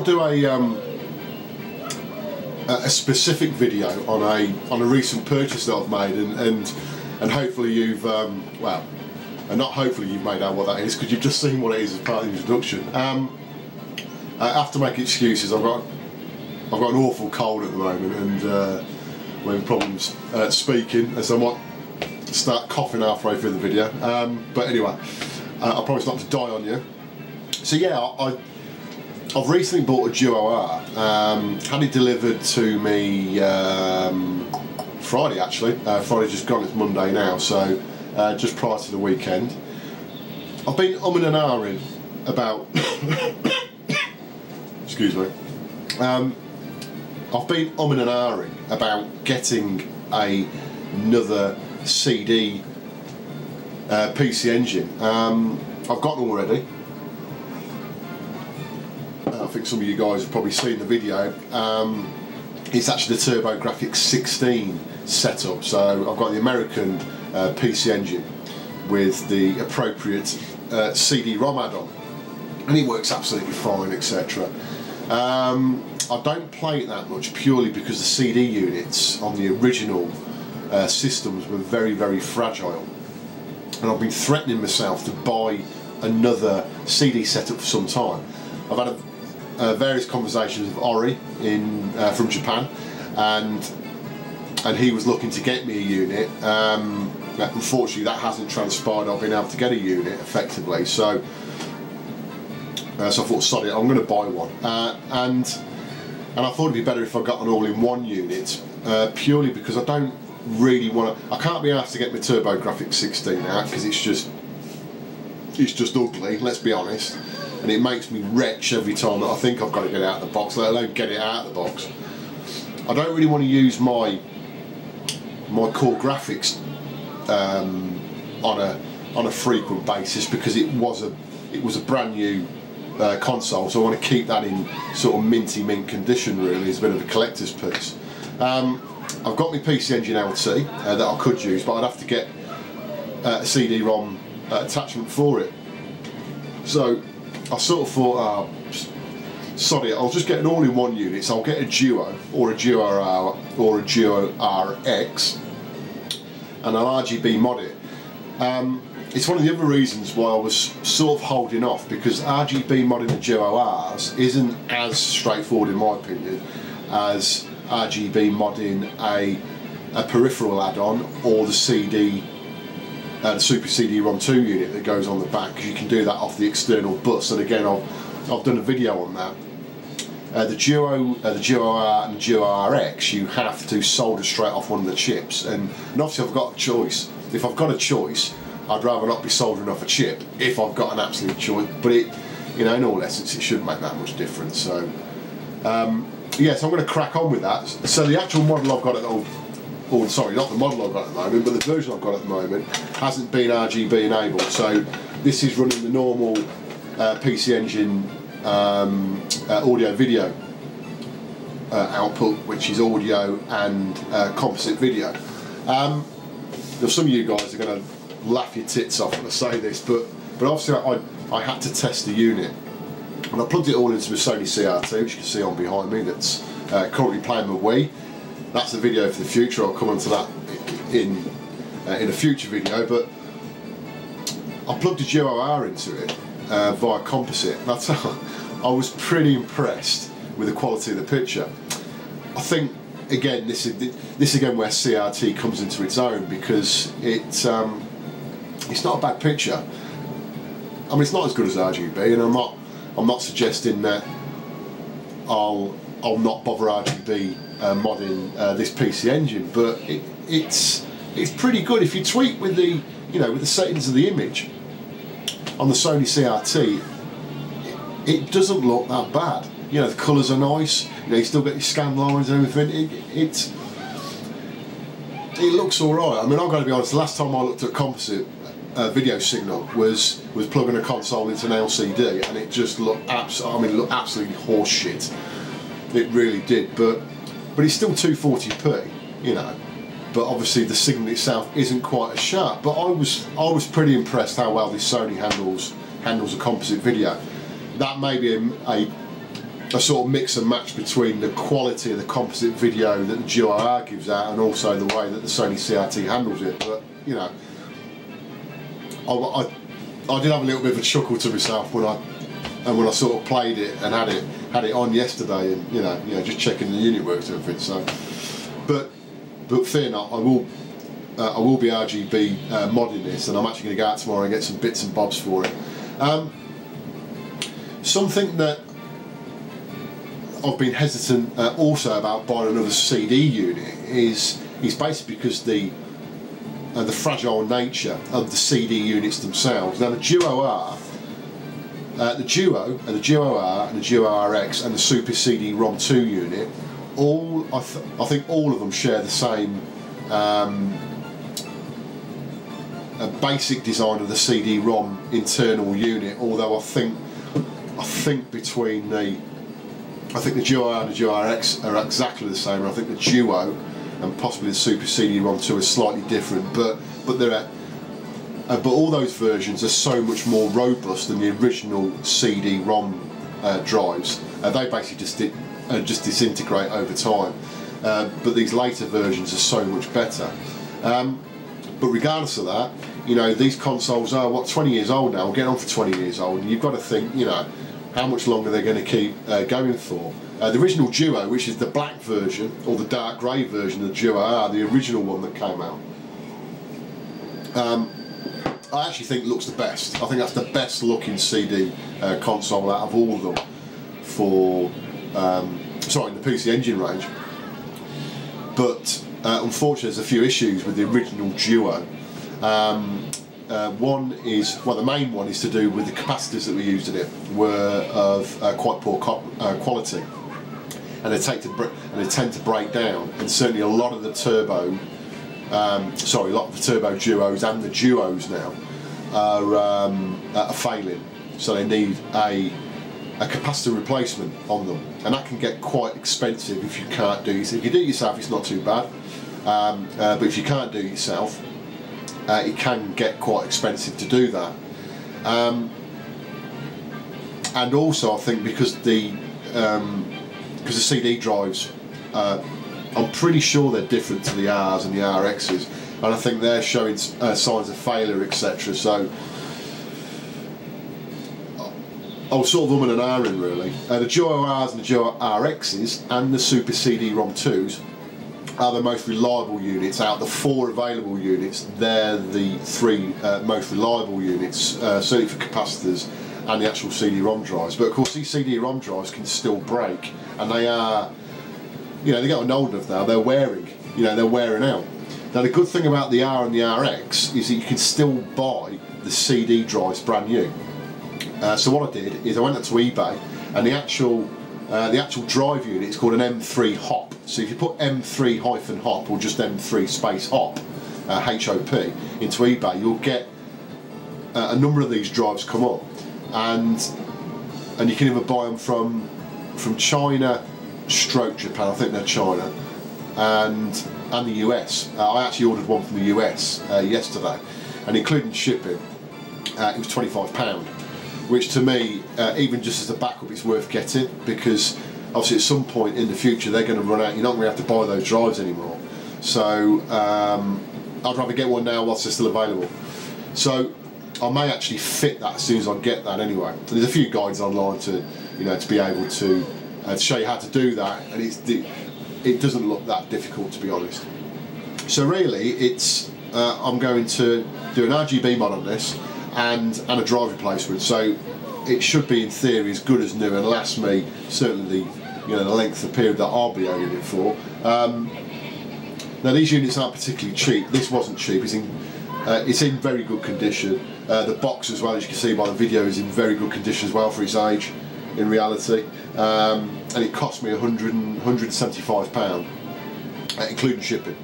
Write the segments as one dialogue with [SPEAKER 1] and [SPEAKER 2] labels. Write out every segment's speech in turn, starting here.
[SPEAKER 1] thought I'd do a specific video on a recent purchase that I've made, and hopefully you've well, and not hopefully you've made out what that is, because you've just seen what it is as part of the introduction. I have to make excuses. I've got an awful cold at the moment, and we're having problems speaking, as I might start coughing halfway through the video. But anyway, I promise not to die on you. So yeah, I've recently bought a DUO-R. Had it delivered to me Friday, actually. Friday's just gone, it's Monday now, so just prior to the weekend. I've been umming and ahhing about excuse me. I've been umming and ahhing about getting another CD PC engine. I've got one already. I think some of you guys have probably seen the video. It's actually the TurboGrafx 16 setup, so I've got the American PC engine with the appropriate cd-rom add-on, and it works absolutely fine, etc. I don't play it that much, purely because the CD units on the original systems were very, very fragile, and I've been threatening myself to buy another CD setup for some time. I've had various conversations with Ori from Japan, and he was looking to get me a unit. Unfortunately, that hasn't transpired. I've been able to get a unit effectively, so I thought, sod it, I'm going to buy one. And I thought it'd be better if I got an all-in-one unit, purely because I don't really want to. I can't be asked to get my TurboGrafx 16 out, because it's just ugly. Let's be honest. And it makes me retch every time that I think I've got to get it out of the box, let alone get it out of the box. I don't really want to use my core graphics on a frequent basis, because it was a brand new console, so I want to keep that in sort of minty mint condition, really. It's a bit of a collector's piece. I've got my PC Engine LT that I could use, but I'd have to get a CD-ROM attachment for it. So I sort of thought, sod it, I'll just get an all-in-one unit. So I'll get a Duo, or a DUO-R, or a DUO-RX, and I'll RGB mod it. It's one of the other reasons why I was sort of holding off, because RGB modding the DUO-Rs isn't as straightforward, in my opinion, as RGB modding a peripheral add-on, or the Super cd-rom 2 unit that goes on the back, because you can do that off the external bus. And again, I've done a video on that. The DUO-R and the DUO-RX, you have to solder straight off one of the chips, and obviously I've got a choice. If I've got a choice, I'd rather not be soldering off a chip, if I've got an absolute choice. But it, you know, in all essence, it shouldn't make that much difference. So yeah, so I'm going to crack on with that. So the actual model I've got at sorry, not the model I've got at the moment, but the version I've got at the moment hasn't been RGB enabled. So this is running the normal PC Engine audio video output, which is audio and composite video. Now, some of you guys are going to laugh your tits off when I say this, but obviously I had to test the unit, and I plugged it all into a Sony CRT, which you can see on behind me, that's currently playing my Wii. That's a video for the future. I'll come onto that in a future video. But I plugged a DUO-R into it via composite. That's how I was pretty impressed with the quality of the picture. I think again this is again where CRT comes into its own, because it's not a bad picture. I mean, it's not as good as RGB, and I'm not suggesting that I'll not bother RGB modding this PC Engine, but it's pretty good. If you tweak with the with the settings of the image on the Sony CRT, it doesn't look that bad. You know, the colours are nice. You know, you still get your scan lines and everything. It looks all right. I mean, I've got to be honest. The last time I looked at composite video signal was plugging a console into an LCD, and it just looked absolutely horse shit. It really did, but it's still 240p, you know. But obviously the signal itself isn't quite as sharp. But I was pretty impressed how well this Sony handles a composite video. That may be a a sort of mix and match between the quality of the composite video that the Duo-R gives out and also the way that the Sony CRT handles it. But you know, I did have a little bit of a chuckle to myself when I sort of played it and had it on yesterday, and you know just checking the unit works and everything. So, but fear not, I will be RGB modding this, and I'm actually going to go out tomorrow and get some bits and bobs for it. Something that I've been hesitant also about buying another CD unit is basically because the fragile nature of the CD units themselves. Now the Duo-R, the Duo and the Duo-R and the Duo-RX and the Super CD-ROM 2 unit, I think all of them share the same basic design of the CD-ROM internal unit. Although I think between the Duo-R and the Duo-RX are exactly the same. I think the Duo and possibly the Super CD-ROM 2 are slightly different, but all those versions are so much more robust than the original CD-ROM drives. They basically just disintegrate over time. But these later versions are so much better. But regardless of that, you know, these consoles are, what, 20 years old now, or getting on for 20 years old, and you've got to think, you know, how much longer they're going to keep going for. The original Duo, which is the black version, or the dark grey version of the Duo-R, the original one that came out, I actually think looks the best. I think that's the best looking CD console out of all of them for, sorry, in the PC Engine range. But unfortunately there's a few issues with the original Duo. One is, well, the main one is to do with the capacitors that we used in it were of quite poor quality, and they tend to break down, and certainly a lot of the turbo Duos and the Duos now are failing, so they need a capacitor replacement on them, and that can get quite expensive if you can't do it. If you do it yourself, it's not too bad, but if you can't do it yourself, it can get quite expensive to do that. And also I think because the CD drives, I'm pretty sure they're different to the Rs and the RXs, and I think they're showing signs of failure, etc. So I was sort of umming and ahhing really. The Duo-Rs and the Duo-RXs and the Super CD-ROM 2s are the most reliable units. Out of the 4 available units, they're the 3 most reliable units, certainly for capacitors and the actual CD-ROM drives. But of course these CD-ROM drives can still break, and they are, you know, they're getting old enough now, they're wearing, you know, they're wearing out. Now the good thing about the R and the RX is that you can still buy the CD drives brand new. So what I did is I went up to eBay, and the actual drive unit is called an M3 hop. So if you put M3-hop or just M3 space hop, H-O-P, into eBay, you'll get a number of these drives come up, and you can either buy them from China stroke Japan, I think they're China, and the US. I actually ordered one from the US yesterday, and including shipping, it was £25. Which to me, even just as a backup, it's worth getting, because obviously at some point in the future they're going to run out. You're not going to have to buy those drives anymore. So I'd rather get one now whilst they're still available. So I may actually fit that as soon as I get that anyway. So there's a few guides online to, you know, to be able to show you how to do that, and it doesn't look that difficult, to be honest. So really, it's I'm going to do an RGB mod on this, and a drive replacement, so it should be in theory as good as new and last me certainly the length of period that I'll be owning it for. Now these units aren't particularly cheap. This wasn't cheap. It's in very good condition. The box, as well as you can see by the video, is in very good condition as well for its age in reality, and it cost me £175, including shipping.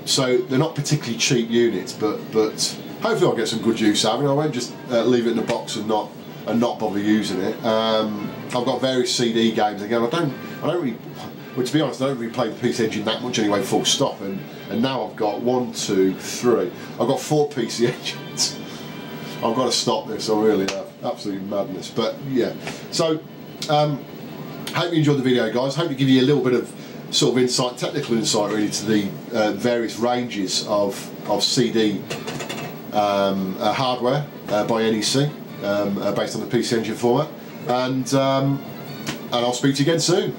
[SPEAKER 1] So they're not particularly cheap units, but hopefully I'll get some good use out of it. I won't just leave it in the box and not bother using it. I've got various CD games again. I don't really, well, to be honest, I don't really play the PC Engine that much anyway, full stop. And now I've got 1, 2, 3. I've got 4 PC Engines. I've got to stop this. I really have. Absolutely madness. But yeah. So Hope you enjoyed the video, guys. Hope to give you a little bit of sort of insight, technical insight really, to the various ranges of CD hardware by NEC, based on the PC Engine format, and I'll speak to you again soon.